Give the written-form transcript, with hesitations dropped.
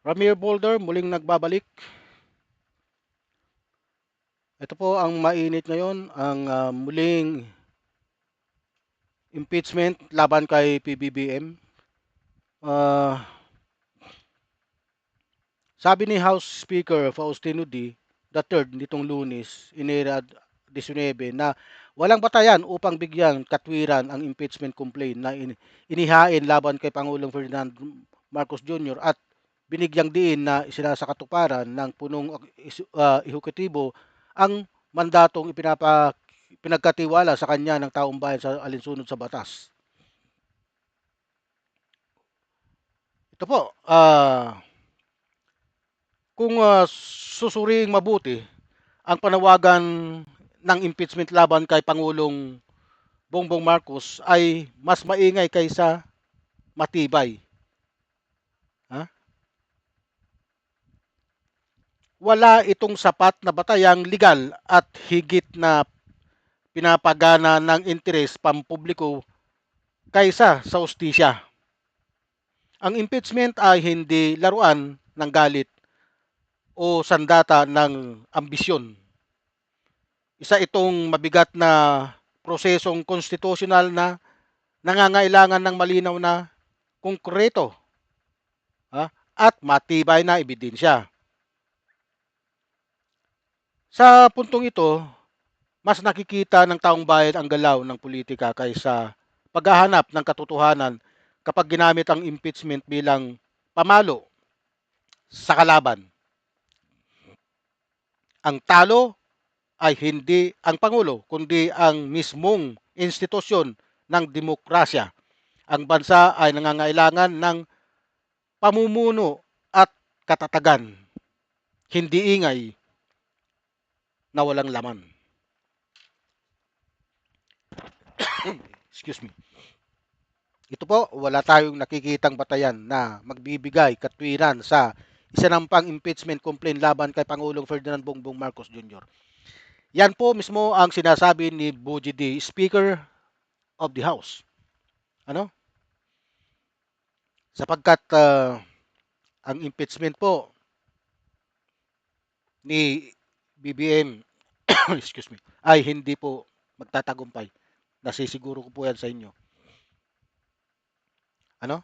Ramir Boulder muling nagbabalik. Ito po ang mainit ngayon, ang muling impeachment laban kay PBBM. Sabi ni House Speaker Faustino D. III nitong Lunes, Enero 19, na walang batayan upang bigyang katwiran ang impeachment complaint na inihain laban kay Pangulong Ferdinand Marcos Jr. at binigyang diin na isinasakatuparan ng punong ehekutibo ang mandatong pinagkatiwala sa kanya ng taong bayan sa alinsunod sa batas. Ito po, kung susuriing mabuti ang panawagan ng impeachment laban kay Pangulong Bongbong Marcos ay mas maingay kaysa matibay. Ha? Wala itong sapat na batayang legal at higit na pinapagana ng interes pampubliko kaysa sa ustisya. Ang impeachment ay hindi laruan ng galit o sandata ng ambisyon. Isa itong mabigat na prosesong konstitusyonal na nangangailangan ng malinaw na konkreto at matibay na ebidensya. Sa puntong ito, mas nakikita ng taong bayan ang galaw ng politika kaysa paghahanap ng katotohanan kapag ginamit ang impeachment bilang pamalo sa kalaban. Ang talo ay hindi ang Pangulo, kundi ang mismong institusyon ng demokrasya. Ang bansa ay nangangailangan ng pamumuno at katatagan, hindi ingay na walang laman. Excuse me. Ito po, wala tayong nakikitang batayan na magbibigay katwiran sa isinampang impeachment complaint laban kay Pangulong Ferdinand Bongbong Marcos Jr. Yan po mismo ang sinasabi ni Bogie D, Speaker of the House. Ano? Sapagkat ang impeachment po ni BBM excuse me, ay hindi po magtatagumpay. Nasisiguro ko po yan sa inyo. Ano?